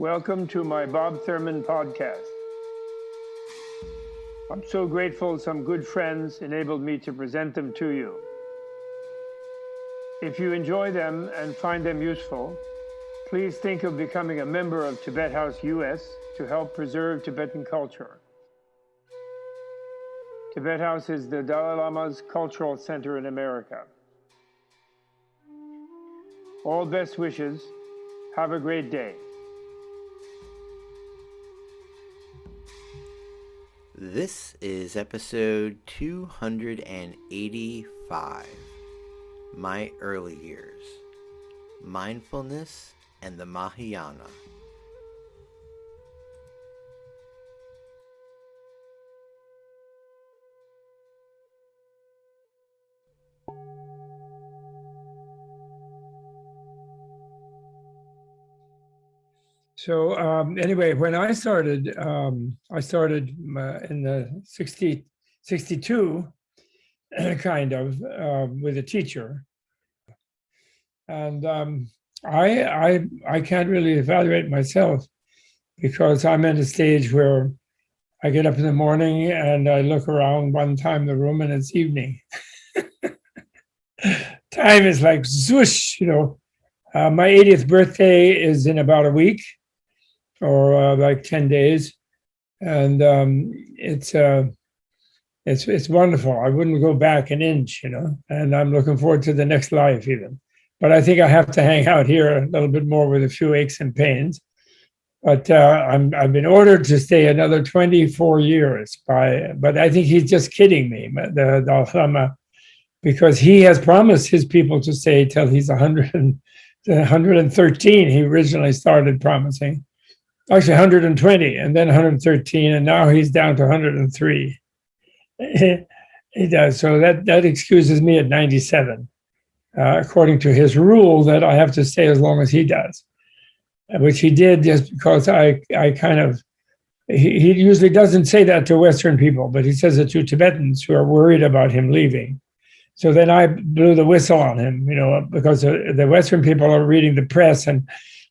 Welcome to my Bob Thurman podcast. I'm so grateful some good friends enabled me to present them to you. If you enjoy them and find them useful, please think of becoming a member of Tibet House US to help preserve Tibetan culture. Tibet House is the Dalai Lama's cultural center in America. All best wishes. Have a great day. This is episode 285, My Early Years, Mindfulness and the Mahāyana. So anyway, when I started in the 62, kind of, with a teacher. And I can't really evaluate myself because I'm at a stage where I get up in the morning and I look around one time in the room and it's evening. Time is like swoosh, My 80th birthday is in about a week. Or like 10 days, and it's wonderful. I wouldn't go back an inch, and I'm looking forward to the next life even. But I think I have to hang out here a little bit more with a few aches and pains. But I've been ordered to stay another 24 years but I think he's just kidding me, the Dalai Lama, because he has promised his people to stay till he's 113. He originally started promising. Actually 120 and then 113, and now he's down to 103. He does. So that excuses me at 97, according to his rule that I have to stay as long as he does, which he did just because he usually doesn't say that to Western people, but he says it to Tibetans who are worried about him leaving. So then I blew the whistle on him, because the Western people are reading the press and,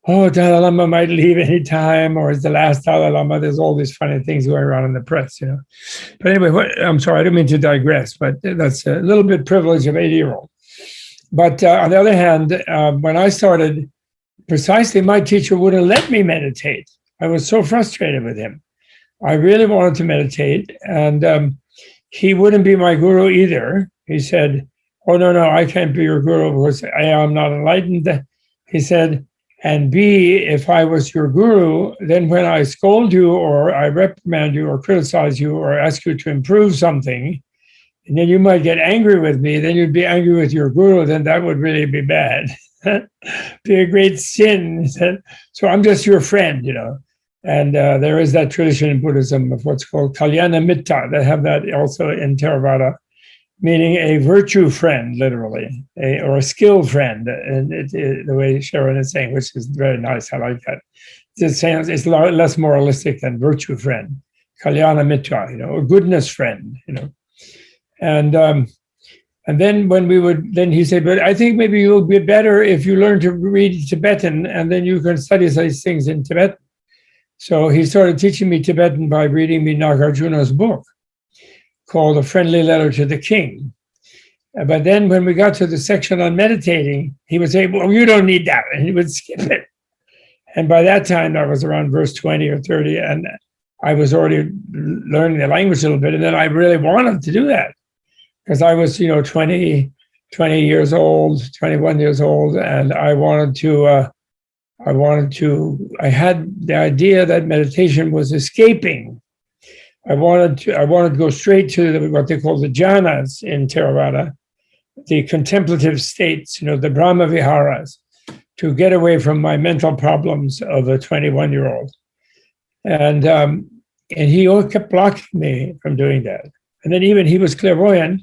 Dalai Lama might leave any time, or is the last Dalai Lama. There's all these funny things going around in the press, But anyway, I'm sorry, I don't mean to digress, but that's a little bit privilege of 80-year-old. But on the other hand, when I started, precisely my teacher wouldn't let me meditate. I was so frustrated with him. I really wanted to meditate, and he wouldn't be my guru either. He said, no, I can't be your guru because I am not enlightened. He said, and B, if I was your guru, then when I scold you or I reprimand you or criticize you or ask you to improve something, and then you might get angry with me, then you'd be angry with your guru, then that would really be bad. Be a great sin. So I'm just your friend, And there is that tradition in Buddhism of what's called Kalyana Mitta. They have that also in Theravada, meaning a virtue friend, literally, or a skill friend, and the way Sharon is saying, which is very nice. I like that. It's less moralistic than virtue friend, Kalyana Mitra, a goodness friend, And then then he said, but I think maybe you'll be better if you learn to read Tibetan, and then you can study these things in Tibetan. So he started teaching me Tibetan by reading me Nagarjuna's book, called A Friendly Letter to the King. But then when we got to the section on meditating, he would say, well, you don't need that. And he would skip it. And by that time, I was around verse 20 or 30, and I was already learning the language a little bit. And then I really wanted to do that because I was, 20 years old, 21 years old. And I had the idea that meditation was escaping. I wanted to go straight to what they call the jhanas in Theravada, the contemplative states, the Brahma Viharas, to get away from my mental problems of a 21-year-old. And he always kept blocking me from doing that. And then even he was clairvoyant,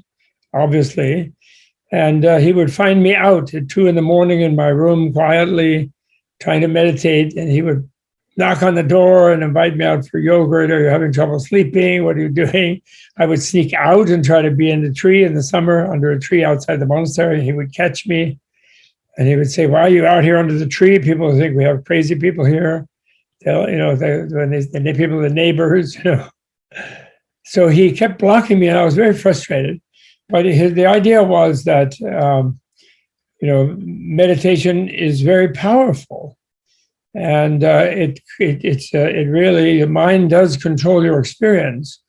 obviously, and he would find me out at 2 a.m. in my room quietly, trying to meditate, and he would knock on the door and invite me out for yogurt. Are you having trouble sleeping? What are you doing? I would sneak out and try to be in the tree in the summer, under a tree outside the monastery. He would catch me and he would say, why are you out here under the tree? People think we have crazy people here. the people, the neighbors, So he kept blocking me, and I was very frustrated. But the idea was that meditation is very powerful, and it really, the mind does control your experience.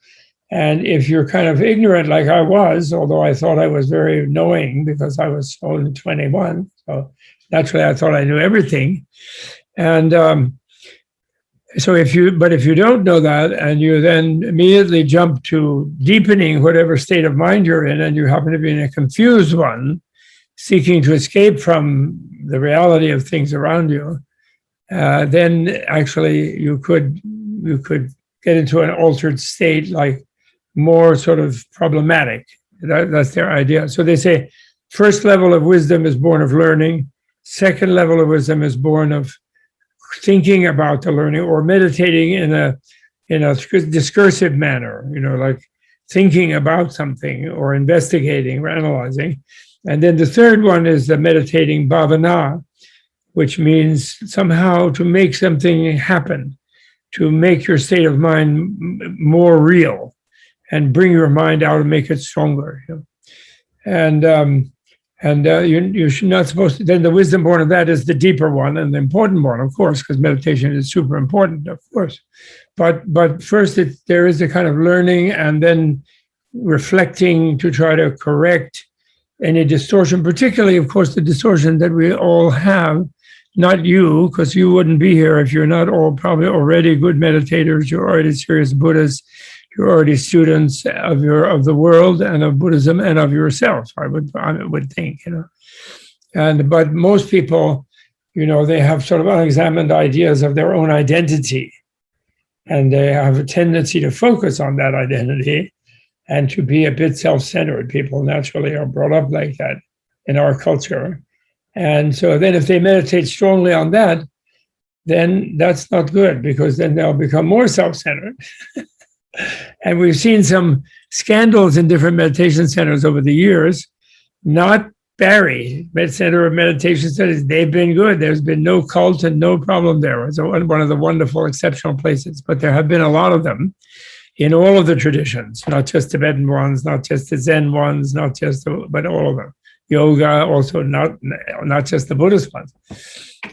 And if you're kind of ignorant, like I was, although I thought I was very knowing because I was only 21, so naturally I thought I knew everything. And so if you don't know that, and you then immediately jump to deepening whatever state of mind you're in, and you happen to be in a confused one, seeking to escape from the reality of things around you, then actually you could get into an altered state, like more sort of problematic. That's their idea. So they say, first level of wisdom is born of learning. Second level of wisdom is born of thinking about the learning, or meditating in a discursive manner, like thinking about something or investigating or analyzing. And then the third one is the meditating bhavana, which means somehow to make something happen, to make your state of mind more real and bring your mind out and make it stronger. You should not supposed to. Then the wisdom born of that is the deeper one and the important one, of course, because meditation is super important, of course. But first, there is a kind of learning and then reflecting to try to correct any distortion, particularly, of course, the distortion that we all have. Not you, because you wouldn't be here if you're not all probably already good meditators. You're already serious Buddhists. You're already students of the world and of Buddhism and of yourself. I would think, but most people, they have sort of unexamined ideas of their own identity, and they have a tendency to focus on that identity and to be a bit self-centered. People naturally are brought up like that in our culture, and so then if they meditate strongly on that, then that's not good, because then they'll become more self-centered. And we've seen some scandals in different meditation centers over the years. Not Barry, Center of Meditation Studies, they've been good. There's been no cult and no problem there. It's one of the wonderful, exceptional places. But there have been a lot of them in all of the traditions, not just Tibetan ones, not just the Zen ones, but all of them. Yoga, also not just the Buddhist ones.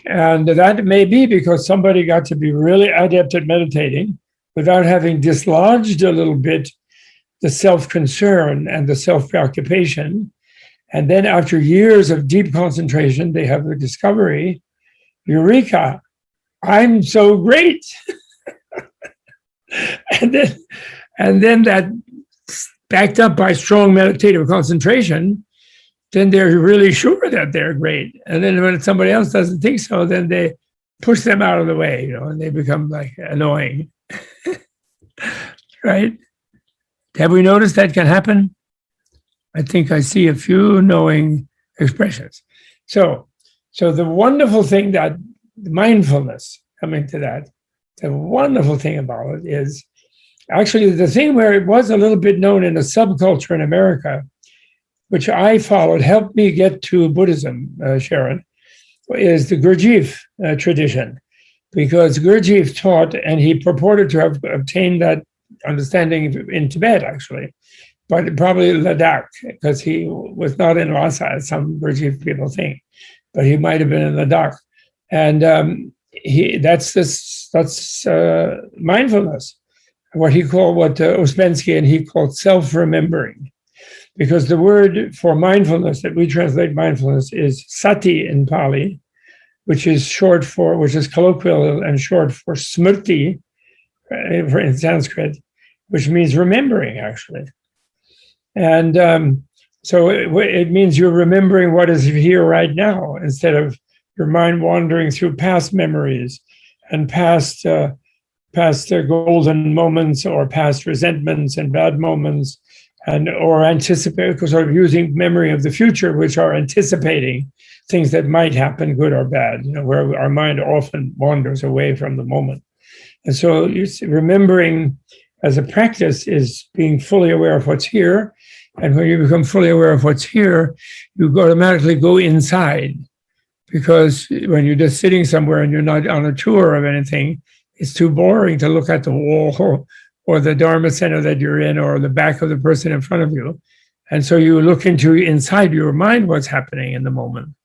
And that may be because somebody got to be really adept at meditating without having dislodged a little bit the self-concern and the self-preoccupation. And then after years of deep concentration, they have the discovery, eureka, I'm so great. and then that, backed up by strong meditative concentration, then they're really sure that they're great. And then when somebody else doesn't think so, then they push them out of the way, and they become like annoying. Right? Have we noticed that can happen? I think I see a few knowing expressions. So the wonderful thing that mindfulness, coming to that, the wonderful thing about it is actually the thing where it was a little bit known in a subculture in America, which I followed, helped me get to Buddhism, Sharon, is the Gurdjieff tradition. Because Gurdjieff taught, and he purported to have obtained that understanding in Tibet, actually, but probably Ladakh, because he was not in Lhasa, as some Gurdjieff people think, but he might have been in Ladakh. And that's mindfulness, what Ouspensky and he called self-remembering. Because the word for mindfulness that we translate mindfulness is sati in Pali, which is colloquial and short for smrti in Sanskrit, which means remembering, actually. And so it means you're remembering what is here right now, instead of your mind wandering through past memories and past golden moments or past resentments and bad moments, or anticipate, sort of using memory of the future, which are anticipating things that might happen, good or bad, where our mind often wanders away from the moment. And so remembering as a practice is being fully aware of what's here. And when you become fully aware of what's here, you automatically go inside. Because when you're just sitting somewhere and you're not on a tour of anything, it's too boring to look at the wall or the Dharma center that you're in or the back of the person in front of you. And so you look into inside your mind what's happening in the moment.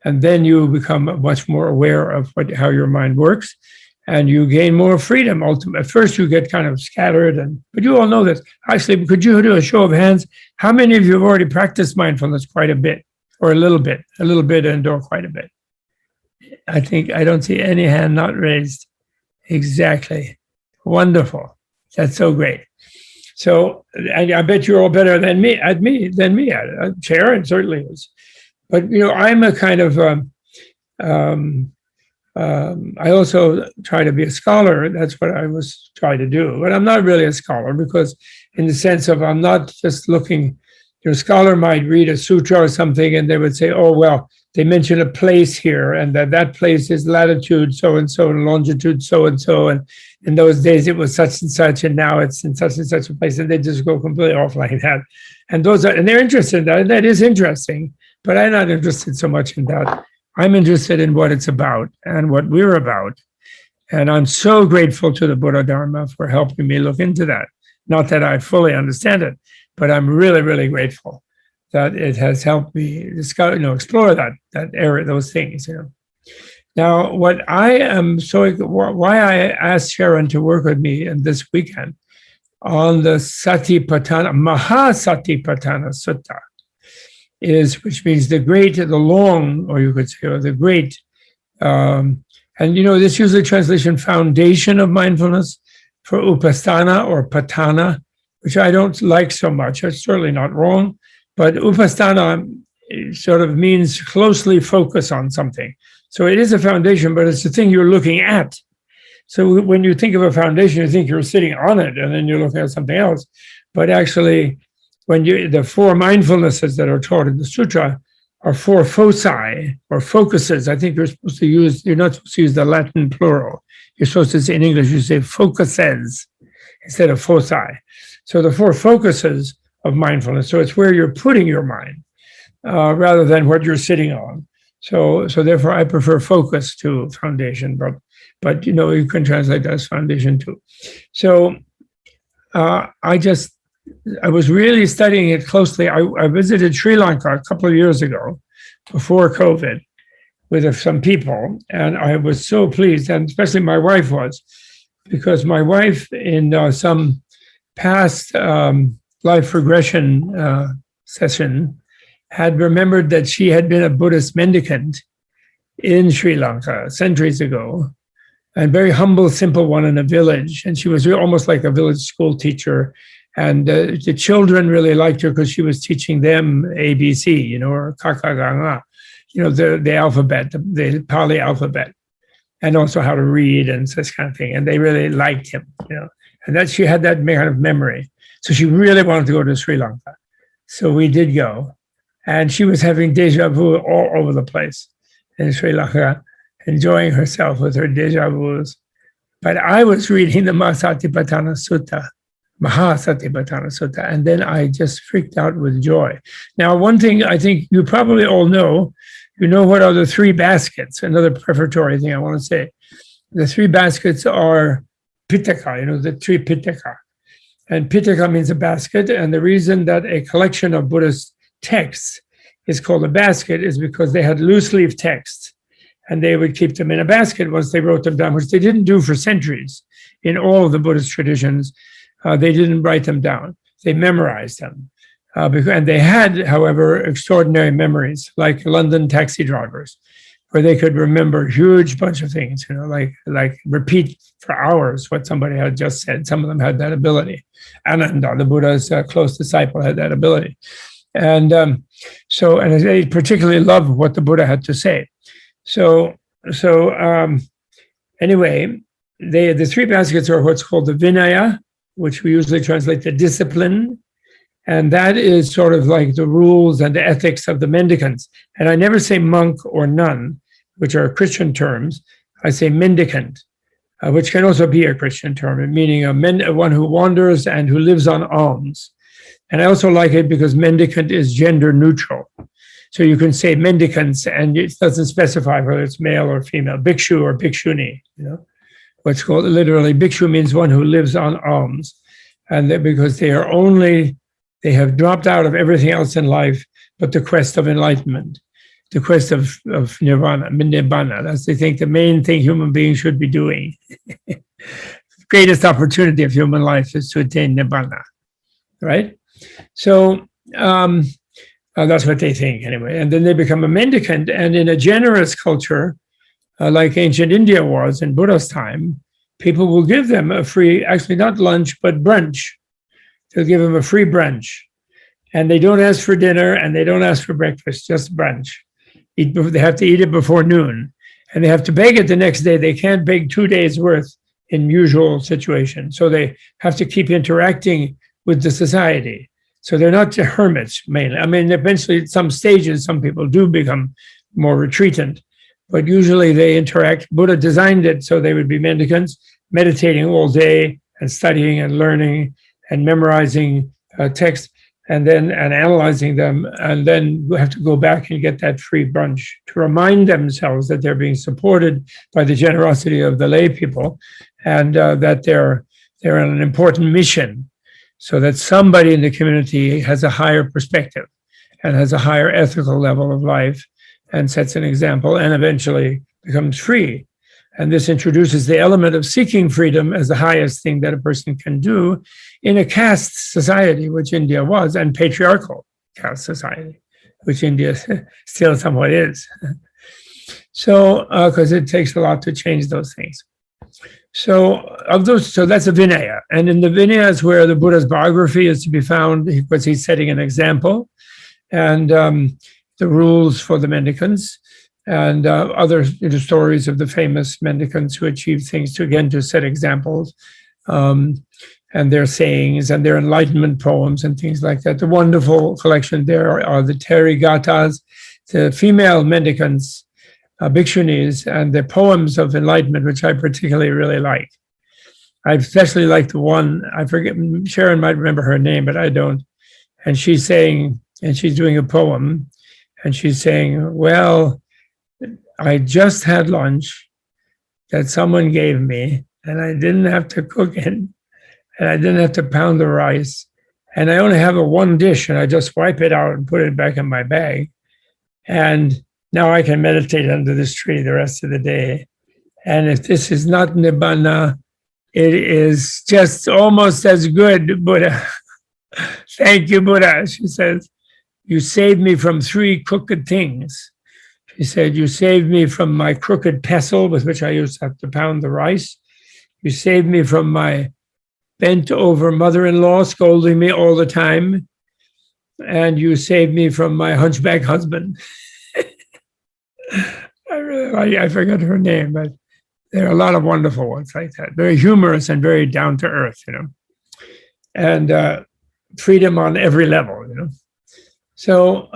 And then you become much more aware of how your mind works, and you gain more freedom. Ultimately, at first you get kind of scattered, but you all know this. Actually, could you do a show of hands? How many of you have already practiced mindfulness quite a bit, or a little bit, or quite a bit? I don't see any hand not raised. Exactly. Wonderful. That's so great. So I bet you're all better than me at it. Sharon certainly is. But, I'm a kind of, I also try to be a scholar. That's what I was trying to do. But I'm not really a scholar, because in the sense of I'm not just looking, a scholar might read a sutra or something and they would say, oh, well, they mention a place here and that place is latitude so-and-so and longitude so-and-so. And in those days it was such and such, and now it's in such and such a place. And they just go completely off like that. And they're interested in that. And that is interesting. But I'm not interested so much in that. I'm interested in what it's about and what we're about. And I'm so grateful to the Buddha Dharma for helping me look into that. Not that I fully understand it, but I'm really, really grateful that it has helped me discover, explore that area, those things. Now, why I asked Sharon to work with me in this weekend on the Mahāsatipatthāna Sutta, which means the great, the long, or you could say, or the great, and this usually translation foundation of mindfulness for upasthana or patthana, which I don't like so much. It's certainly not wrong, but upasthana sort of means closely focus on something. So it is a foundation, but it's the thing you're looking at. So when you think of a foundation, you think you're sitting on it, and then you're looking at something else. But actually, the four mindfulnesses that are taught in the sutra are four foci or focuses. I think you're not supposed to use the Latin plural. You're supposed to say in English, you say focuses instead of foci. So the four focuses of mindfulness. So it's where you're putting your mind rather than what you're sitting on. So therefore I prefer focus to foundation, but you can translate that as foundation too. So I was really studying it closely. I visited Sri Lanka a couple of years ago, before COVID, with some people, and I was so pleased, and especially my wife was, because my wife, in some past life regression session, had remembered that she had been a Buddhist mendicant in Sri Lanka centuries ago, and very humble, simple one in a village, and she was almost like a village school teacher. And the children really liked her because she was teaching them ABC, or kakaganga, the alphabet, the Pali alphabet, and also how to read and such kind of thing. And they really liked him, and that she had that kind of memory. So she really wanted to go to Sri Lanka. So we did go. And she was having deja vu all over the place in Sri Lanka, enjoying herself with her deja vus. But I was reading the Mahāsatipatthāna Sutta, and then I just freaked out with joy. Now, one thing I think you probably all know, what are the three baskets? Another prefatory thing I want to say. The three baskets are Pitaka, the three Pitaka. And Pitaka means a basket, and the reason that a collection of Buddhist texts is called a basket is because they had loose leaf texts, and they would keep them in a basket once they wrote them down, which they didn't do for centuries. In all of the Buddhist traditions, they didn't write them down. They memorized them. And they had, however, extraordinary memories, like London taxi drivers, where they could remember huge bunch of things, like repeat for hours what somebody had just said. Some of them had that ability. Ananda, the Buddha's close disciple, had that ability. And and they particularly loved what the Buddha had to say. Anyway, the three baskets are what's called the Vinaya, which we usually translate the discipline. And that is sort of like the rules and the ethics of the mendicants. And I never say monk or nun, which are Christian terms. I say mendicant, which can also be a Christian term, meaning one who wanders and who lives on alms. And I also like it because mendicant is gender neutral. So you can say mendicants, and it doesn't specify whether it's male or female, bhikshu or bhikshuni, what's called literally bhikshu means one who lives on alms, and because they have dropped out of everything else in life but the quest of enlightenment, the quest of nibbana. That's, they think, the main thing human beings should be doing. Greatest opportunity of human life is to attain nibbana, right? So that's what they think anyway. And then they become a mendicant, and in a generous culture, like ancient India was in Buddha's time, people will give them a free, actually not lunch, but brunch. They'll give them a free brunch. And they don't ask for dinner and they don't ask for breakfast, just brunch. They have to eat it before noon. And they have to beg it the next day. They can't beg 2 days' worth in usual situations. So they have to keep interacting with the society. So they're not hermits mainly. I mean, eventually at some stages, some people do become more retreatant, but usually they interact. Buddha designed it so they would be mendicants, meditating all day and studying and learning and memorizing texts and analyzing them. And then we have to go back and get that free brunch to remind themselves that they're being supported by the generosity of the lay people, and that they're on an important mission, so that somebody in the community has a higher perspective and has a higher ethical level of life and sets an example and eventually becomes free. And this introduces the element of seeking freedom as the highest thing that a person can do in a caste society, which India was, and patriarchal caste society, which India still somewhat is. So, because it takes a lot to change those things. So that's a Vinaya. And in the Vinaya is where the Buddha's biography is to be found, because he's setting an example, and the rules for the mendicants, and other stories of the famous mendicants who achieved things to set examples, and their sayings and their enlightenment poems and things like that. The wonderful collection there are the Therigatas, the female mendicants, bhikshunis, and the poems of enlightenment, which I particularly really like. I especially like the one, I forget, Sharon might remember her name, but I don't. And she's saying, and she's doing a poem, and she's saying, well, I just had lunch that someone gave me, and I didn't have to cook it, and I didn't have to pound the rice, and I only have one dish, and I just wipe it out and put it back in my bag. And now I can meditate under this tree the rest of the day. And if this is not nibbana, it is just almost as good, Buddha. Thank you, Buddha. She says, you saved me from 3 crooked things. She said, you saved me from my crooked pestle with which I used to have to pound the rice. You saved me from my bent over mother-in-law scolding me all the time. And you saved me from my hunchback husband. I forgot her name, but there are a lot of wonderful ones like that. Very humorous and very down to earth, and freedom on every level, So,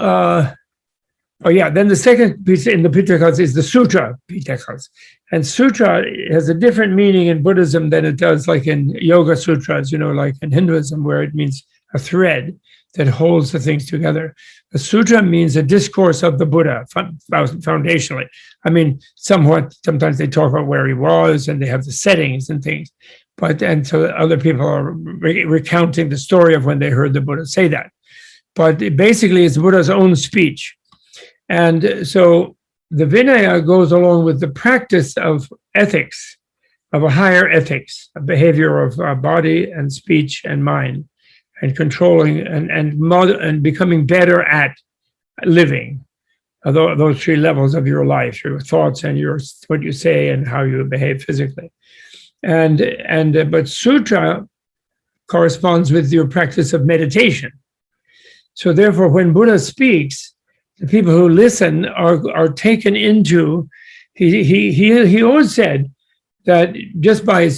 then the second piece in the Pitakas is the Sutra Pitakas. And Sutra has a different meaning in Buddhism than it does like in Yoga Sutras, like in Hinduism, where it means a thread that holds the things together. A sutra means a discourse of the Buddha, foundationally. I mean, sometimes they talk about where he was and they have the settings and things. And so other people are recounting the story of when they heard the Buddha say that. But basically, it's Buddha's own speech. And so the Vinaya goes along with the practice of ethics, of a higher ethics, a behavior of body and speech and mind, and controlling and becoming better at living those 3 levels of your life, your thoughts and what you say and how you behave physically. But sutra corresponds with your practice of meditation. So therefore, when Buddha speaks, the people who listen are taken into. He always said that just by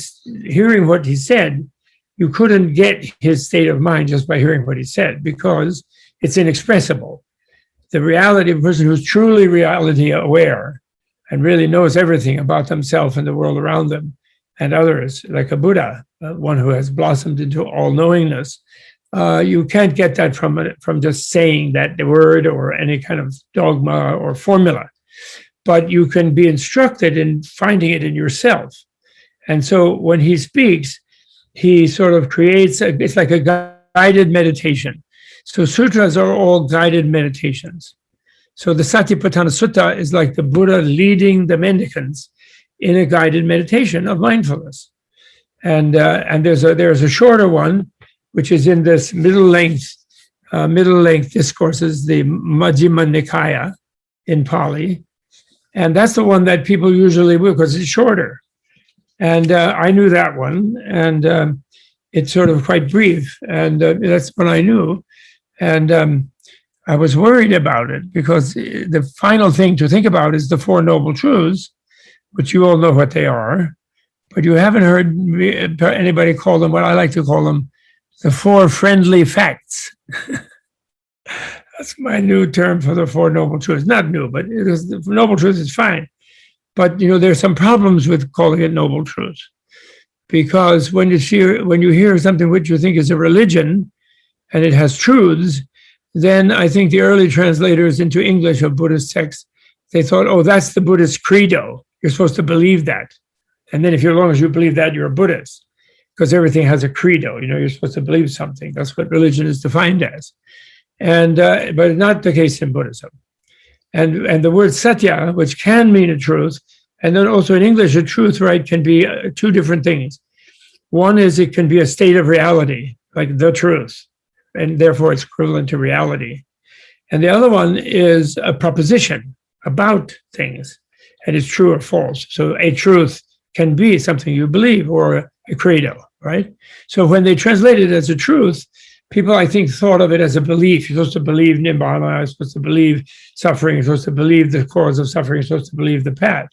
hearing what he said, you couldn't get his state of mind just by hearing what he said, because it's inexpressible. The reality of a person who's truly reality aware and really knows everything about themselves and the world around them and others, like a Buddha, one who has blossomed into all-knowingness, you can't get that from just saying that word or any kind of dogma or formula. But you can be instructed in finding it in yourself. And so when he speaks, he sort of creates, it's like a guided meditation. So sutras are all guided meditations. So the Satipatthāna Sutta is like the Buddha leading the mendicants in a guided meditation of mindfulness. And there's a shorter one, which is in this middle length discourses, the Majjhima Nikaya in Pali. And that's the one that people usually will because it's shorter. And I knew that one, and it's sort of quite brief, and that's what I knew. And I was worried about it because the final thing to think about is the Four Noble Truths, which you all know what they are, but you haven't heard anybody call them what I like to call them, the Four Friendly Facts. That's my new term for the Four Noble Truths. Not new, but the Noble Truths is fine. But there's some problems with calling it Noble Truths, because when you hear something which you think is a religion and it has truths, then I think the early translators into English of Buddhist texts, they thought, oh, that's the Buddhist credo. You're supposed to believe that. And then as long as you believe that, you're a Buddhist, because everything has a credo. You're supposed to believe something. That's what religion is defined as. And but not the case in Buddhism. And the word satya, which can mean a truth, and then also in English, a truth, right, can be two different things. One is it can be a state of reality, like the truth, and therefore it's equivalent to reality. And the other one is a proposition about things, and it's true or false. So a truth can be something you believe or a credo, right? So when they translate it as a truth, people, I think, thought of it as a belief. You're supposed to believe Nibbana, you're supposed to believe suffering, you're supposed to believe the cause of suffering, you're supposed to believe the path.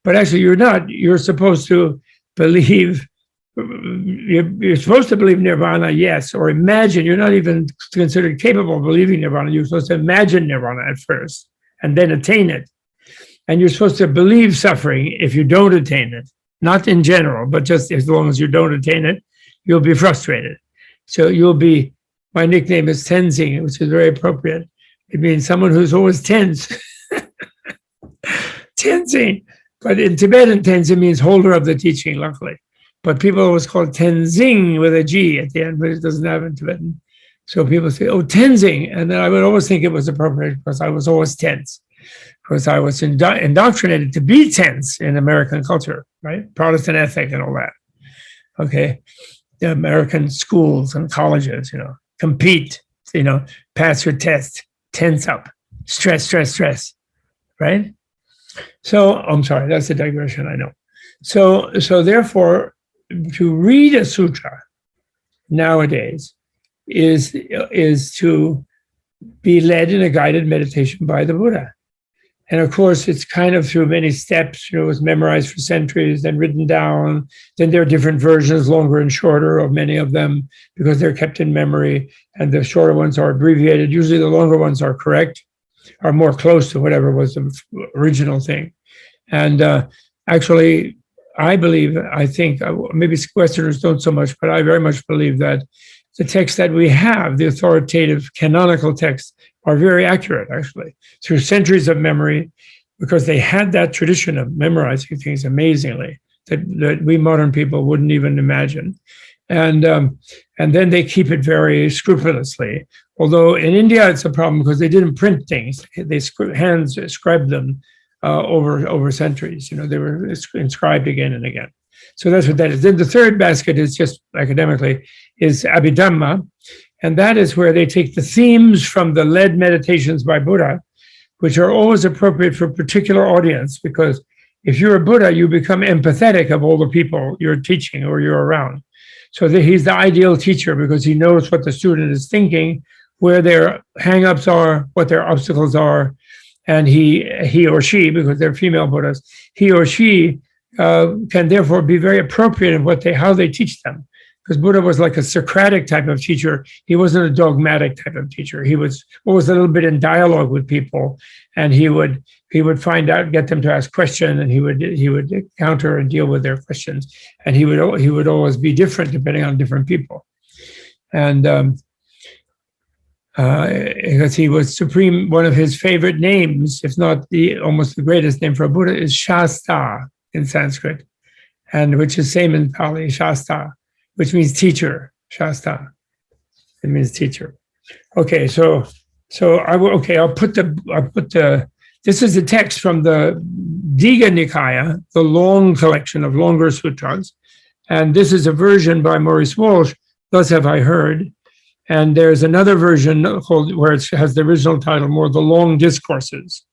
But actually, you're not. You're supposed to believe, you're supposed to believe Nirvana, yes, or imagine. You're not even considered capable of believing Nirvana. You're supposed to imagine Nirvana at first and then attain it. And you're supposed to believe suffering if you don't attain it. Not in general, but just as long as you don't attain it, you'll be frustrated. So you'll be, my nickname is Tenzing, which is very appropriate. It means someone who's always tense. Tenzing. But in Tibetan, Tenzing means holder of the teaching, luckily. But people always call it Tenzing with a G at the end, but it doesn't have in Tibetan. So people say, oh, Tenzing. And then I would always think it was appropriate because I was always tense, because I was indoctrinated to be tense in American culture, right? Protestant ethic and all that. Okay. The American schools and colleges, compete, pass your test, tense up, stress, right? So, I'm sorry, that's a digression, I know. So therefore, to read a sutra nowadays is to be led in a guided meditation by the Buddha. And of course, it's kind of through many steps, it was memorized for centuries, then written down. Then there are different versions, longer and shorter, of many of them, because they're kept in memory. And the shorter ones are abbreviated. Usually the longer ones are correct, are more close to whatever was the original thing. And actually, I think, maybe Westerners don't so much, but I very much believe that the texts that we have, the authoritative canonical texts, are very accurate, actually, through centuries of memory, because they had that tradition of memorizing things amazingly that we modern people wouldn't even imagine. And then they keep it very scrupulously. Although in India, it's a problem because they didn't print things. They hands scribed them over centuries. They were inscribed again and again. So that's what that is. Then the third basket is just academically is Abhidhamma. And that is where they take the themes from the led meditations by Buddha, which are always appropriate for a particular audience, because if you're a Buddha, you become empathetic of all the people you're teaching or you're around. So he's the ideal teacher because he knows what the student is thinking, where their hangups are, what their obstacles are. And he or she, because they're female Buddhas, he or she can therefore be very appropriate in how they teach them. Because Buddha was like a Socratic type of teacher. He wasn't a dogmatic type of teacher. He was always a little bit in dialogue with people, and he would find out, get them to ask questions, and he would counter and deal with their questions. And he would always be different depending on different people. And because he was supreme, one of his favorite names, if not almost the greatest name for a Buddha, is Shasta in Sanskrit. and which is same in Pali, Shasta, which means teacher, Shasta. It means teacher. Okay, so I'll put the this is the text from the Digha Nikaya, the long collection of longer sutras, and this is a version by Maurice Walsh, Thus Have I Heard, and there's another version called, where it has the original title, more the long discourses,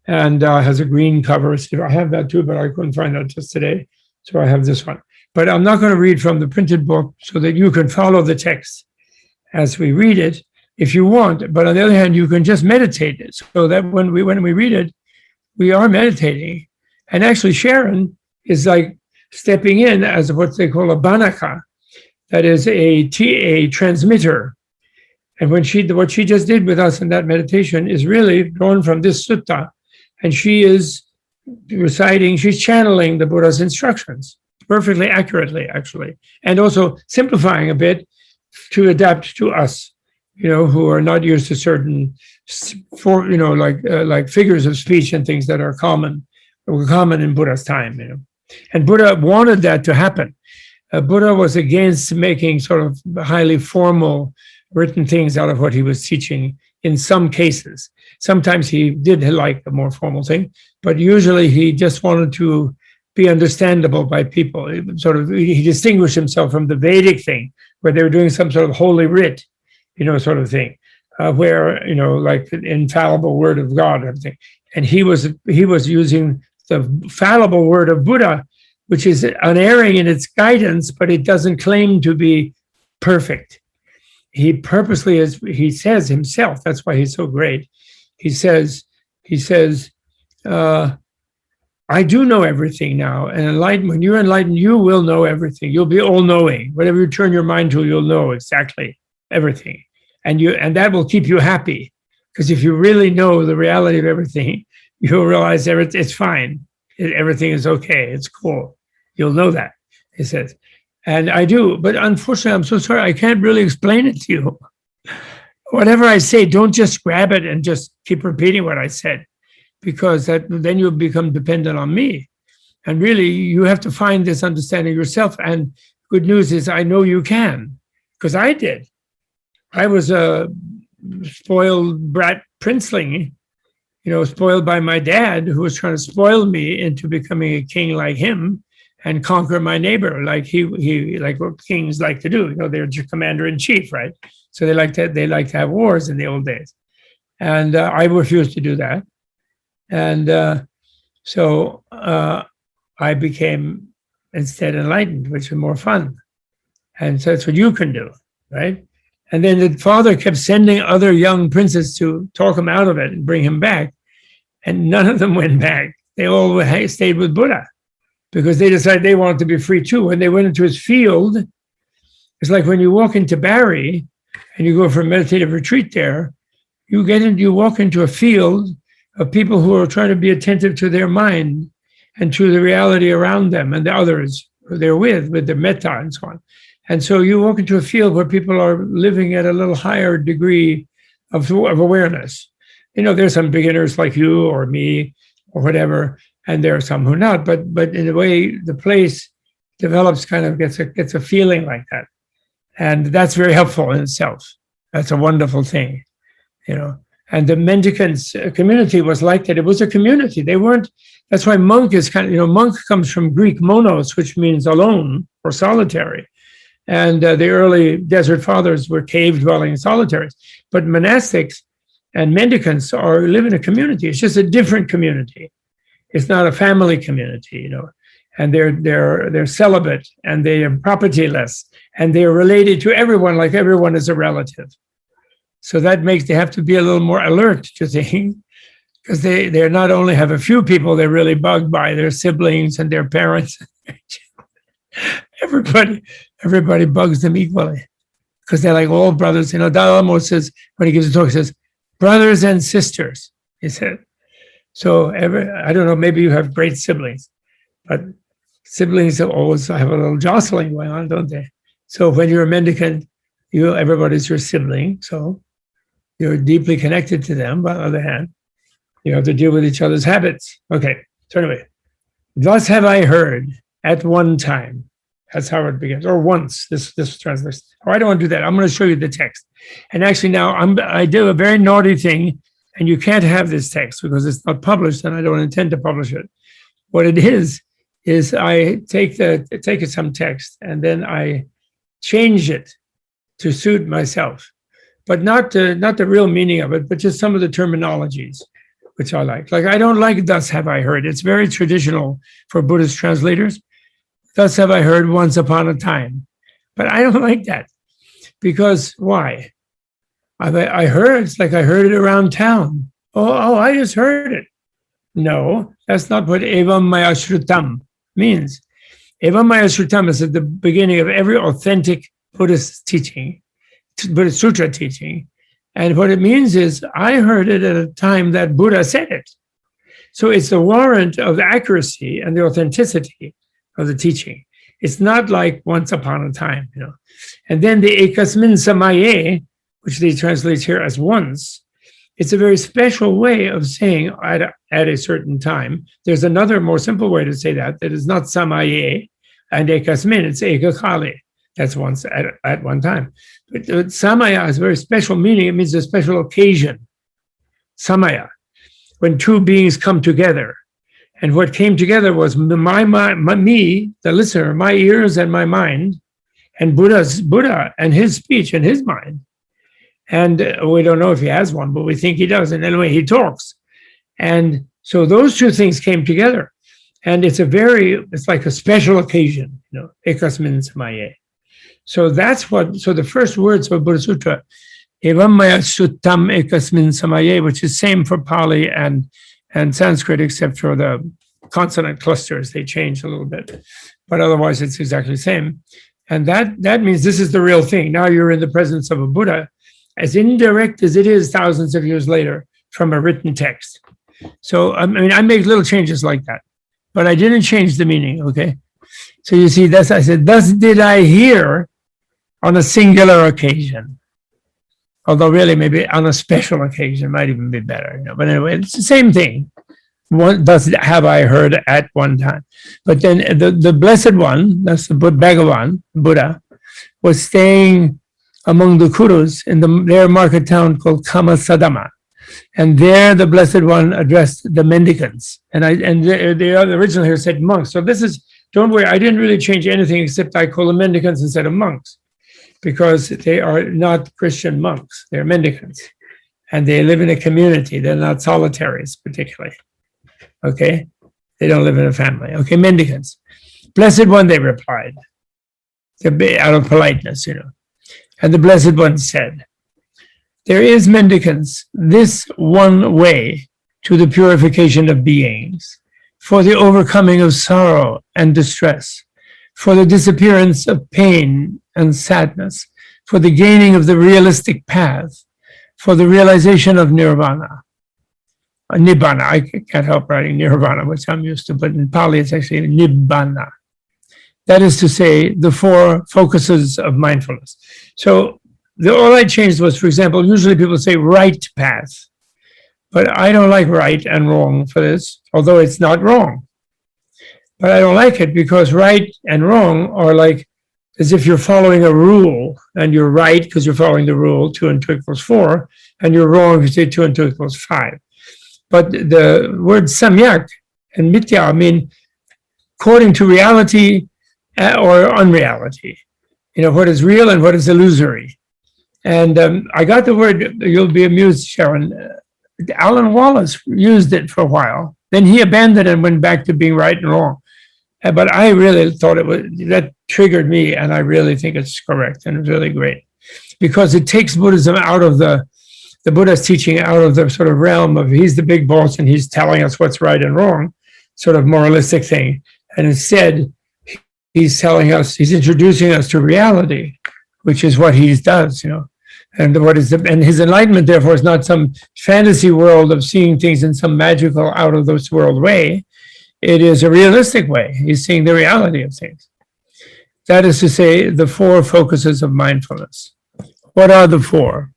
and has a green cover. So I have that too, but I couldn't find that just today, so I have this one. But I'm not going to read from the printed book so that you can follow the text as we read it, if you want. But on the other hand, you can just meditate it, so that when we read it, we are meditating. And actually, Sharon is like stepping in as what they call a banaka, that is a transmitter. And what she just did with us in that meditation is really drawn from this sutta, and she is reciting, she's channeling the Buddha's instructions perfectly accurately, actually, and also simplifying a bit to adapt to us, who are not used to certain, like figures of speech and things that were common in Buddha's time, And Buddha wanted that to happen. Buddha was against making sort of highly formal written things out of what he was teaching in some cases. Sometimes he did like a more formal thing, but usually he just wanted to be understandable by people. He distinguished himself from the Vedic thing, where they were doing some sort of holy writ, sort of thing, where, like the infallible word of God, everything. And he was using the fallible word of Buddha, which is unerring in its guidance, but it doesn't claim to be perfect. He purposely, as he says himself, that's why he's so great. He says, I do know everything now, and enlightened, when you're enlightened, you will know everything. You'll be all-knowing. Whatever you turn your mind to, you'll know exactly everything. And that will keep you happy. Because if you really know the reality of everything, you'll realize it's fine. Everything is okay. It's cool. You'll know that, he says. And I do, but unfortunately, I'm so sorry, I can't really explain it to you. Whatever I say, don't just grab it and just keep repeating what I said, because then you'll become dependent on me. And really, you have to find this understanding yourself. And good news is, I know you can, because I did. I was a spoiled brat princeling, spoiled by my dad, who was trying to spoil me into becoming a king like him and conquer my neighbor, like he like what kings like to do. They're commander in chief, right? So they like to have wars in the old days, and I refused to do that. And so I became instead enlightened, which is more fun. And so that's what you can do, right? And then the father kept sending other young princes to talk him out of it and bring him back. And none of them went back. They all stayed with Buddha because they decided they wanted to be free too. When they went into his field, it's like when you walk into Bari and you go for a meditative retreat there, you walk into a field of people who are trying to be attentive to their mind and to the reality around them and the others who they're with their metta and so on. And so you walk into a field where people are living at a little higher degree of awareness. There's some beginners like you or me or whatever, and there are some who are not. But in a way, the place develops, kind of gets a feeling like that, and that's very helpful in itself. That's a wonderful thing, And the mendicants community was like that. It was a community. They weren't. That's why monk is monk comes from Greek monos, which means alone or solitary. And the early desert fathers were cave-dwelling solitaries. But monastics and mendicants live in a community. It's just a different community. It's not a family community, And they're celibate, and they are propertyless, and they are related to everyone like everyone is a relative. So that makes they have to be a little more alert to things, because they not only have a few people they're really bugged by, their siblings and their parents. Everybody bugs them equally, because they're like all brothers. Dalai Lama says, when he gives a talk, he says, brothers and sisters, he said. So I don't know, maybe you have great siblings, but siblings always have a little jostling going on, don't they? So when you're a mendicant, everybody's your sibling, so you're deeply connected to them. But on the other hand, you have to deal with each other's habits. Okay, so anyway, thus have I heard. at one time. That's how it begins. Or once, this translation. Oh, I don't want to do that. I'm going to show you the text. And actually now I do a very naughty thing, and you can't have this text because it's not published, and I don't intend to publish it. What it is I take some text and then I change it to suit myself, but not the real meaning of it, but just some of the terminologies, which I like. Like, I don't like "thus have I heard." It's very traditional for Buddhist translators. "Thus have I heard once upon a time." But I don't like that. Because why? I heard, it's like I heard it around town. Oh, I just heard it. No, that's not what evam maya shrutam means. Evam maya shrutam is at the beginning of every authentic Buddhist teaching, Buddhist sutra teaching. And what it means is, I heard it at a time that Buddha said it. So it's the warrant of the accuracy and the authenticity of the teaching. It's not like once upon a time, And then the ekasmin samaye, which they translate here as once, it's a very special way of saying at a certain time. There's another more simple way to say that is not samaye and ekasmin, it's ekakale. That's once at one time. But samaya has a very special meaning. It means a special occasion. Samaya, when two beings come together. And what came together was me, the listener, my ears and my mind, and Buddha and his speech and his mind. And we don't know if he has one, but we think he does. And anyway, he talks. And so those two things came together. And it's like a special occasion, ekasmin samaye. So so the first words of Buddha Sutra, evam maya suttam ekasmin samaye, which is same for Pali and Sanskrit, except for the consonant clusters. They change a little bit, but otherwise it's exactly the same. And that means this is the real thing. Now you're in the presence of a Buddha, as indirect as it is thousands of years later from a written text. So, I make little changes like that, but I didn't change the meaning, okay? So you see, I said, "Thus did I hear on a singular occasion." Although really maybe on a special occasion might even be better. But anyway, it's the same thing. Thus have I heard at one time. But then the Blessed One, that's the Bhagavan, Buddha, was staying among the Kurus in their market town called Kamasadama. And there the Blessed One addressed the mendicants. And the original here said monks. So don't worry, I didn't really change anything except I call them mendicants instead of monks, because they are not Christian monks, they're mendicants. And they live in a community, they're not solitaries particularly. Okay? They don't live in a family. Okay, mendicants. Blessed One, they replied, out of politeness, And the Blessed One said, "There is, mendicants, this one way to the purification of beings, for the overcoming of sorrow and distress, for the disappearance of pain and sadness, for the gaining of the realistic path, for the realization of nirvana." Nibbana, I can't help writing nirvana, which I'm used to, but in Pali it's actually nibbana. That is to say, the four focuses of mindfulness. So all I changed was, for example, usually people say right path, but I don't like right and wrong for this, although it's not wrong. But I don't like it because right and wrong are like as if you're following a rule, and you're right because you're following the rule, 2 and 2 equals 4, and you're wrong because you say 2 and 2 equals 5. But the word samyak and mithya mean according to reality or unreality, what is real and what is illusory. And I got the word, you'll be amused, Sharon, Alan Wallace used it for a while. Then he abandoned it and went back to being right and wrong. But I really thought that triggered me, and I really think it's correct and it's really great. Because it takes Buddhism out of the Buddha's teaching out of the sort of realm of he's the big boss and he's telling us what's right and wrong, sort of moralistic thing. And instead, he's introducing us to reality, which is what he does, And and his enlightenment, therefore, is not some fantasy world of seeing things in some magical out of this world way. It is a realistic way. He's seeing the reality of things. That is to say, the four focuses of mindfulness. What are the four?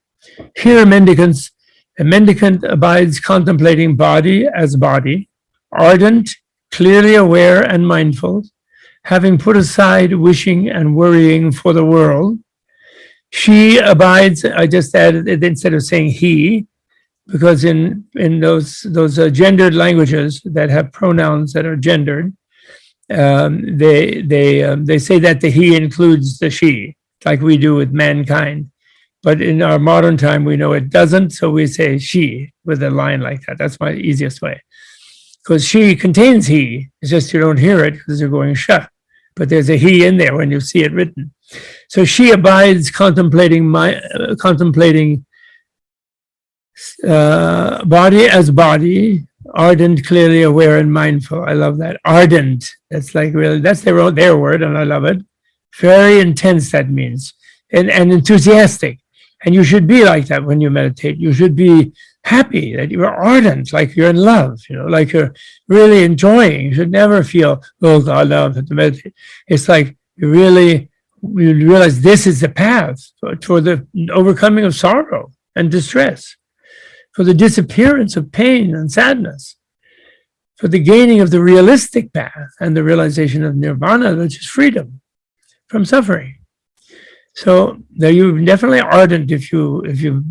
Here, mendicants, a mendicant abides contemplating body as body, ardent, clearly aware and mindful, having put aside wishing and worrying for the world, she abides. I just added it instead of saying he, because in those gendered languages that have pronouns that are gendered, they say that the he includes the she, like we do with mankind. But in our modern time, we know it doesn't, so we say she with a line like that. That's my easiest way. Because she contains he, it's just you don't hear it because you're going shah. But there's a he in there when you see it written. So she abides contemplating body as body, ardent, clearly aware, and mindful. I love that. Ardent. That's like really, that's their word, and I love it. Very intense, that means. And enthusiastic. And you should be like that when you meditate. You should be happy that you're ardent, like you're in love, like you're really enjoying. You should never feel, oh God, now I have to meditate. It's like you realize this is the path toward the overcoming of sorrow and distress, for the disappearance of pain and sadness, for the gaining of the realistic path and the realization of nirvana, which is freedom from suffering. So there, you're definitely ardent if you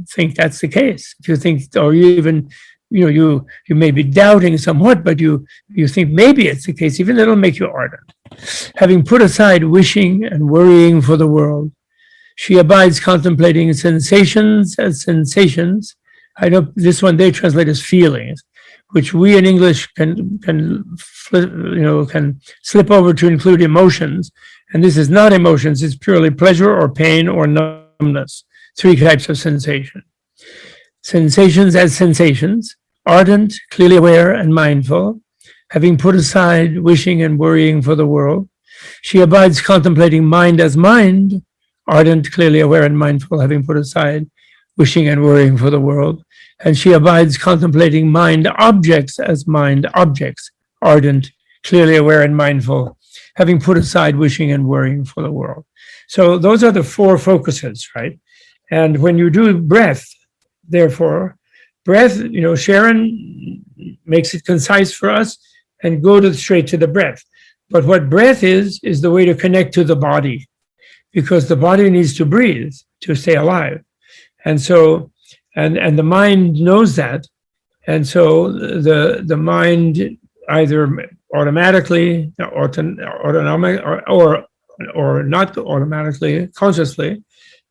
think that's the case. If you think, or you even, you may be doubting somewhat, but you think maybe it's the case, even it'll make you ardent. Having put aside wishing and worrying for the world, she abides contemplating sensations as sensations. I know this one they translate as feelings, which we in English can slip over to include emotions. And this is not emotions, it's purely pleasure or pain or numbness. 3 types of sensation. Sensations as sensations, ardent, clearly aware, and mindful, having put aside wishing and worrying for the world. She abides contemplating mind as mind, ardent, clearly aware, and mindful, having put aside wishing and worrying for the world. And she abides contemplating mind objects as mind objects, ardent, clearly aware, and mindful, having put aside wishing and worrying for the world. So those are the 4 focuses, right? And when you do breath, therefore, breath, Sharon makes it concise for us and go straight to the breath. But what breath is the way to connect to the body, because the body needs to breathe to stay alive. And so, and the mind knows that. And so the mind either automatically, autonomic, or not automatically, consciously,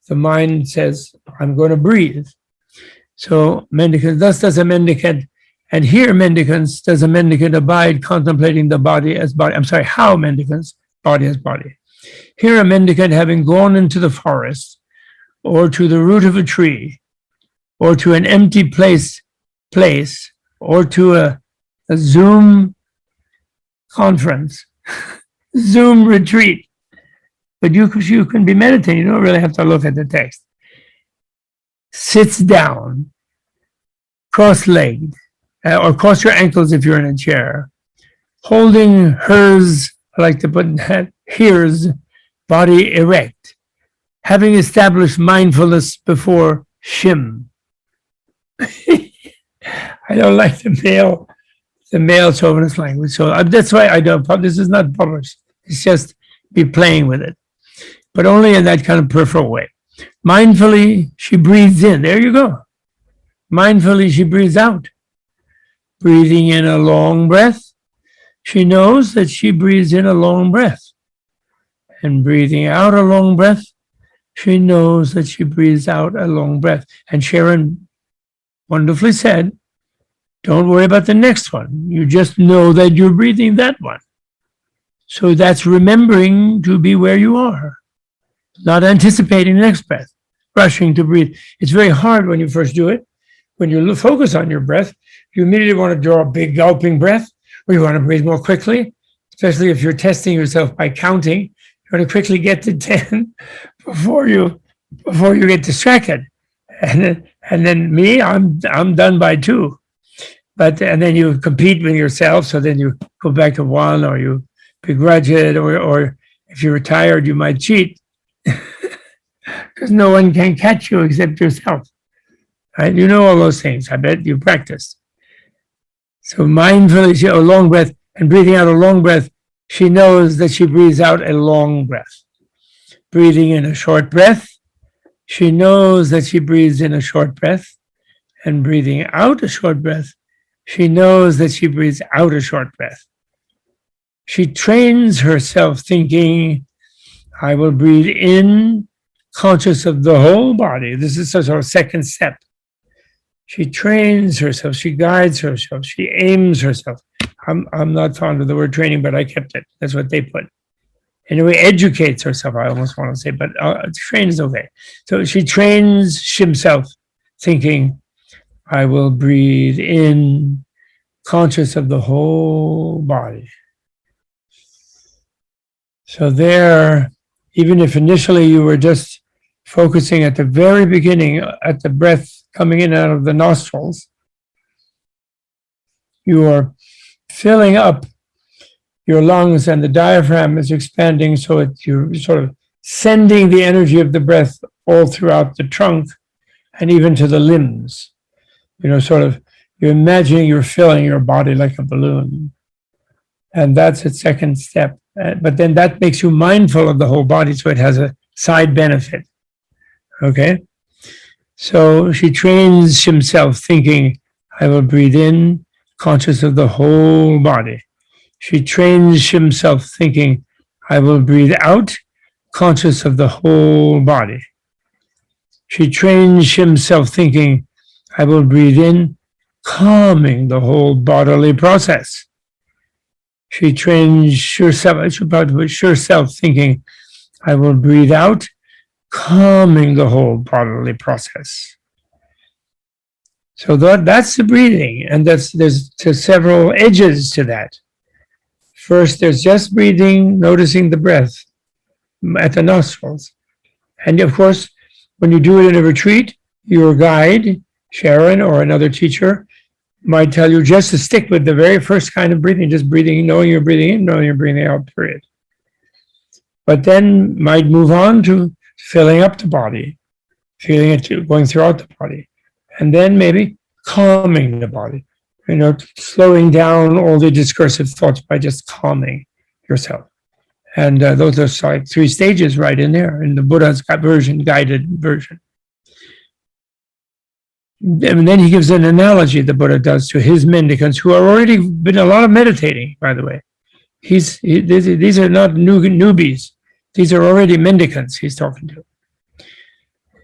the mind says, I'm going to breathe. So mendicant, thus does a mendicant, and here mendicants, does a mendicant abide contemplating the body as body. How mendicants, body as body. Here a mendicant, having gone into the forest, or to the root of a tree, or to an empty place, or to a Zoom conference, Zoom retreat. But you can be meditating, you don't really have to look at the text. Sits down, cross-legged, or cross your ankles if you're in a chair, holding hers, I like to put that, hers, body erect, having established mindfulness before Shim. I don't like the male chauvinist language, so that's why I don't. This is not published. It's just be playing with it, but only in that kind of peripheral way. Mindfully, she breathes in. There you go. Mindfully, she breathes out. Breathing in a long breath. She knows that she breathes in a long breath. And breathing out a long breath, she knows that she breathes out a long breath. And Sharon wonderfully said, don't worry about the next one. You just know that you're breathing that one. So that's remembering to be where you are, not anticipating the next breath, rushing to breathe. It's very hard when you first do it. When you focus on your breath, you immediately want to draw a big gulping breath, or you want to breathe more quickly, especially if you're testing yourself by counting. You want to quickly get to 10 before you get distracted. And then me, I'm done by 2. And then you compete with yourself, so then you go back to 1, or you begrudge it, or if you're tired, you might cheat, because no one can catch you except yourself. Right? You know all those things. I bet you practiced. So mindfully, a long breath, and breathing out a long breath, she knows that she breathes out a long breath. Breathing in a short breath, she knows that she breathes in a short breath. And breathing out a short breath, she knows that she breathes out a short breath. She trains herself thinking, I will breathe in, conscious of the whole body. This is sort of a second step. She trains herself, she guides herself, she aims herself. I'm not fond of the word training, but I kept it. That's what they put. Anyway, educates herself, I almost want to say, but train is okay. So she trains himself thinking, I will breathe in, conscious of the whole body. So there, even if initially you were just focusing at the very beginning at the breath coming in out of the nostrils, you are filling up your lungs and the diaphragm is expanding, so you're sort of sending the energy of the breath all throughout the trunk and even to the limbs. Sort of, you're imagining you're filling your body like a balloon. And that's its second step. But then that makes you mindful of the whole body, so it has a side benefit. Okay? So she trains himself thinking, I will breathe in, conscious of the whole body. She trains himself thinking, I will breathe out, conscious of the whole body. She trains himself thinking, I will breathe in, calming the whole bodily process. She trains herself thinking, I will breathe out, calming the whole bodily process. So that's the breathing, and there's several edges to that. First, there's just breathing, noticing the breath at the nostrils. And of course, when you do it in a retreat, your guide, Sharon, or another teacher, might tell you just to stick with the very first kind of breathing, just breathing, knowing you're breathing in, knowing you're breathing out, period. But then might move on to filling up the body, feeling it going throughout the body, and then maybe calming the body, slowing down all the discursive thoughts by just calming yourself. And those are like 3 stages right in there in the Buddha's guided version. And then he gives an analogy the Buddha does to his mendicants who are already been a lot of meditating, by the way. These are not newbies. These are already mendicants he's talking to.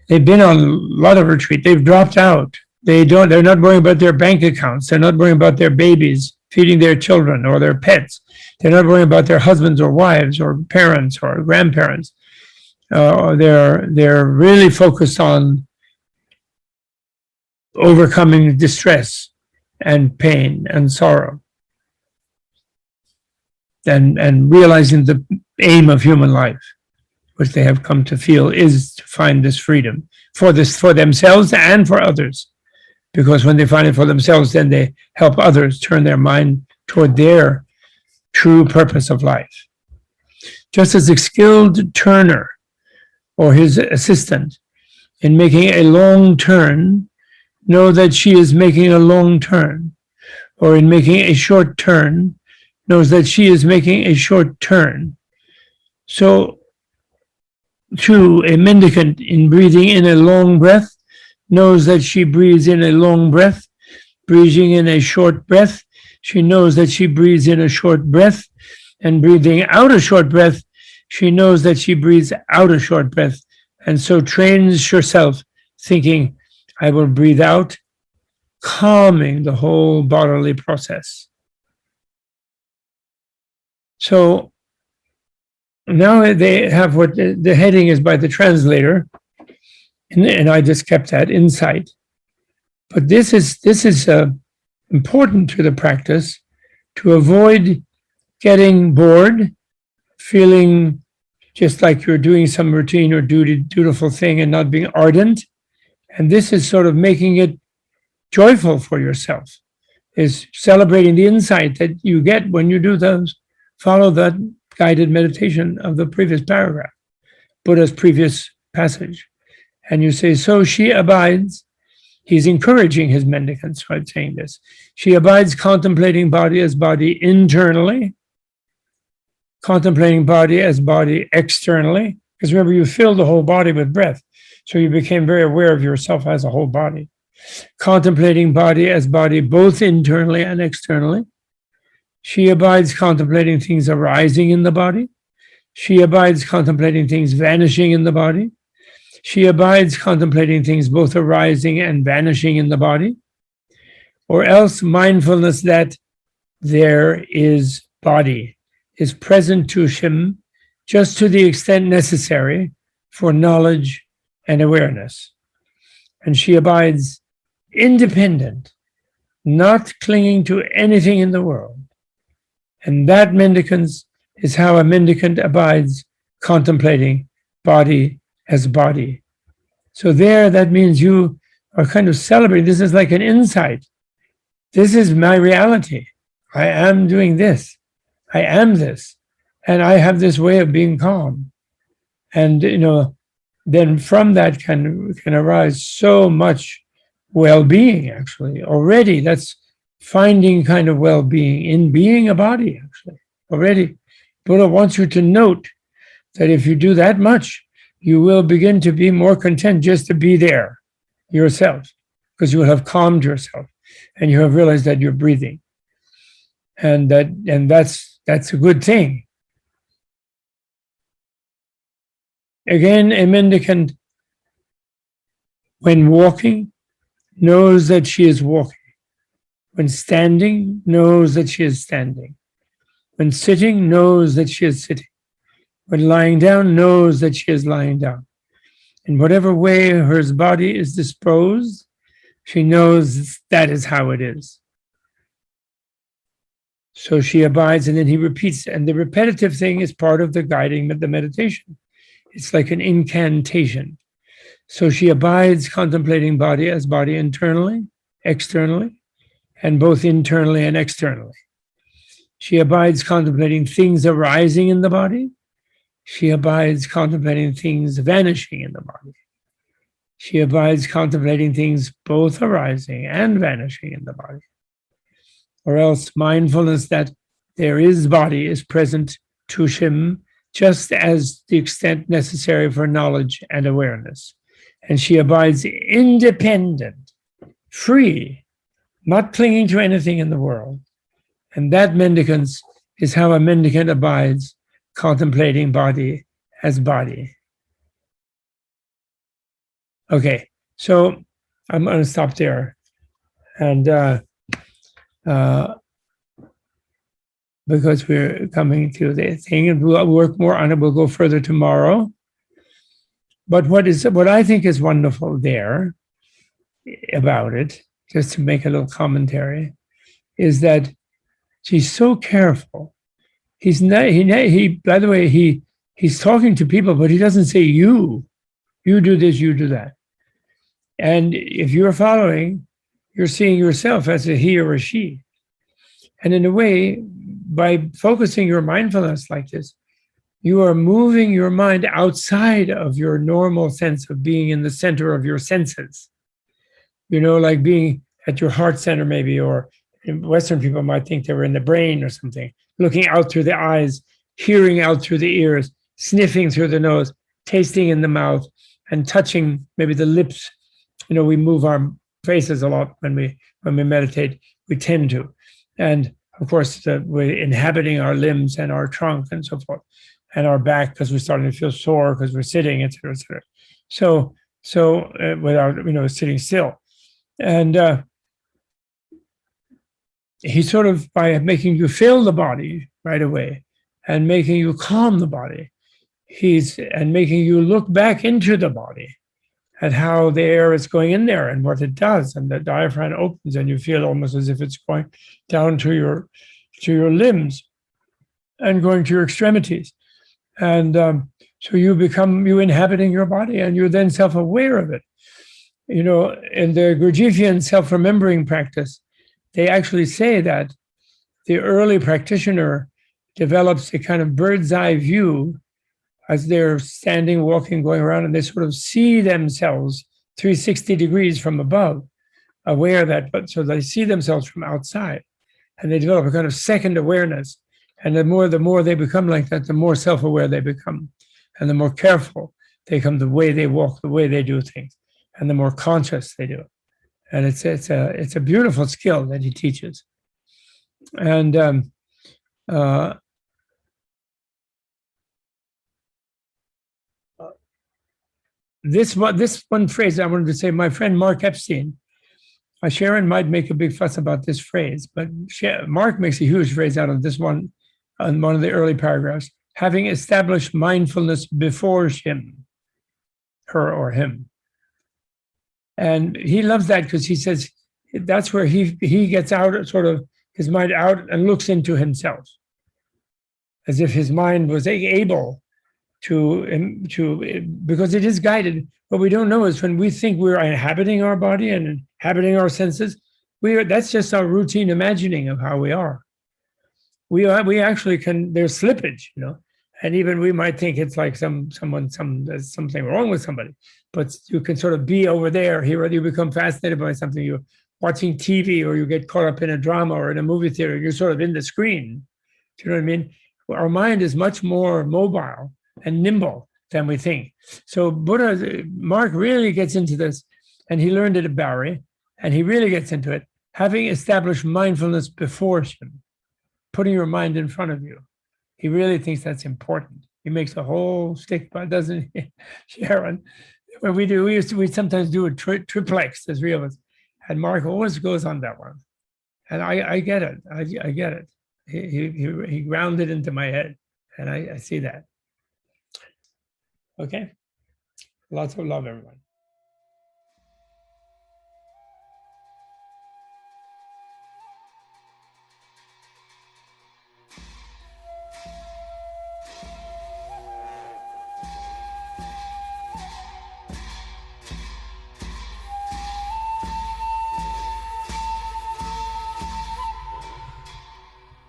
They've been on a lot of retreat. They've dropped out. They're not worrying about their bank accounts. They're not worrying about their babies, feeding their children or their pets. They're not worrying about their husbands or wives or parents or grandparents. They're really focused on overcoming distress and pain and sorrow, and realizing the aim of human life, which they have come to feel is to find this freedom for themselves and for others. Because when they find it for themselves, then they help others turn their mind toward their true purpose of life. Just as a skilled turner or his assistant in making a long turn know that she is making a long turn, or in making a short turn knows that she is making a short turn. So too, a mendicant in breathing in a long breath knows that she breathes in a long breath. Breathing in a short breath, she knows that she breathes in a short breath. And breathing out a short breath, she knows that she breathes out a short breath. And so trains herself thinking, I will breathe out, calming the whole bodily process. So now they have what the heading is by the translator, and I just kept that, insight. But this is important to the practice, to avoid getting bored, feeling just like you're doing some routine or dutiful thing and not being ardent. And this is sort of making it joyful for yourself, is celebrating the insight that you get when you do those, follow that guided meditation of the previous paragraph, Buddha's previous passage. And you say, so she abides, he's encouraging his mendicants by saying this. She abides contemplating body as body internally, contemplating body as body externally, because remember, you filled the whole body with breath. So you became very aware of yourself as a whole body. Contemplating body as body both internally and externally. She abides contemplating things arising in the body. She abides contemplating things vanishing in the body. She abides contemplating things both arising and vanishing in the body. Or else mindfulness that there is body is present to Shem just to the extent necessary for knowledge and awareness. And she abides independent, not clinging to anything in the world. And that mendicance is how a mendicant abides contemplating body as body. So there, that means you are kind of celebrating. This is like an insight. This is my reality. I am doing this. I am this. And I have this way of being calm. And, then from that can arise so much well-being, actually. Already, that's finding kind of well-being in being a body, actually. Already, Buddha wants you to note that if you do that much, you will begin to be more content just to be there yourself, because you will have calmed yourself and you have realized that you're breathing. And that's a good thing. Again, a mendicant, when walking, knows that she is walking. When standing, knows that she is standing. When sitting, knows that she is sitting. When lying down, knows that she is lying down. In whatever way her body is disposed, she knows that is how it is. So she abides, and then he repeats. And the repetitive thing is part of the guiding of the meditation. It's like an incantation. So she abides contemplating body as body internally, externally, and both internally and externally. She abides contemplating things arising in the body. She abides contemplating things vanishing in the body. She abides contemplating things both arising and vanishing in the body. Or else mindfulness that there is body is present to Shem just as the extent necessary for knowledge and awareness. And she abides independent, free, not clinging to anything in the world. And that mendicance is how a mendicant abides contemplating body as body. Okay, so I'm going to stop there. And because we're coming to the thing, and we'll work more on it. We'll go further tomorrow. But what I think is wonderful there about it, just to make a little commentary, is that she's so careful. He's not. He. By the way, he's talking to people, but he doesn't say you. You do this. You do that. And if you're following, you're seeing yourself as a he or a she. And in a way, by focusing your mindfulness like this, you are moving your mind outside of your normal sense of being in the center of your senses. Like being at your heart center maybe, or Western people might think they were in the brain or something, looking out through the eyes, hearing out through the ears, sniffing through the nose, tasting in the mouth, and touching maybe the lips. We move our faces a lot when we meditate. We tend to. And of course, we're inhabiting our limbs and our trunk and so forth, and our back because we're starting to feel sore because we're sitting, et cetera, et cetera. So without, sitting still. And he sort of, by making you feel the body right away and making you calm the body, and making you look back into the body at how the air is going in there and what it does, and the diaphragm opens and you feel almost as if it's going down to your limbs and going to your extremities. And so you inhabiting your body, and you're then self-aware of it. In the Gurdjieffian self-remembering practice, they actually say that the early practitioner develops a kind of bird's eye view as they're standing, walking, going around, and they sort of see themselves 360 degrees from above, aware that, but so they see themselves from outside, and they develop a kind of second awareness, And the more they become like that, the more self-aware they become, and the more careful they become, the way they walk, the way they do things, and the more conscious they do. And it's a beautiful skill that he teaches. And this one phrase I wanted to say. My friend Mark Epstein, Sharon might make a big fuss about this phrase, but Mark makes a huge phrase out of this one on one of the early paragraphs. Having established mindfulness before him, her or him. And he loves that because he says that's where he gets out, sort of his mind out, and looks into himself, as if his mind was able to because it is guided. What we don't know is when we think we're inhabiting our body and inhabiting our senses, that's just our routine imagining of how we are. We actually can. There's slippage, and even we might think it's like there's something wrong with somebody, but you can sort of be over there. Here, you become fascinated by something. You're watching TV, or you get caught up in a drama or in a movie theater. You're sort of in the screen. Do you know what I mean? Our mind is much more mobile and nimble than we think. So Mark really gets into this, and he learned it at Barry, and he really gets into it, having established mindfulness before him, putting your mind in front of you. He really thinks that's important. He makes a whole stick, but doesn't he, Sharon? When we sometimes do a triplex, the three of us, and Mark always goes on that one. And I get it. I get it. He grounded into my head, and I see that. Okay. Lots of love, everyone.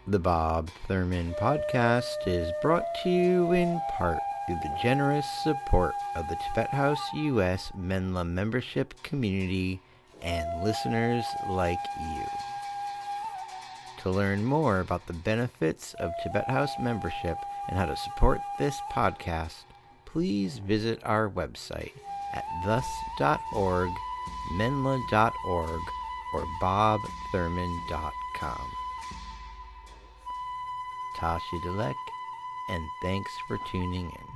The Bob Thurman Podcast is brought to you in part through the generous support of the Tibet House US Menla membership community and listeners like you. To learn more about the benefits of Tibet House membership and how to support this podcast, please visit our website at thus.org, menla.org, or bobthurman.com. Tashi Delek, and thanks for tuning in.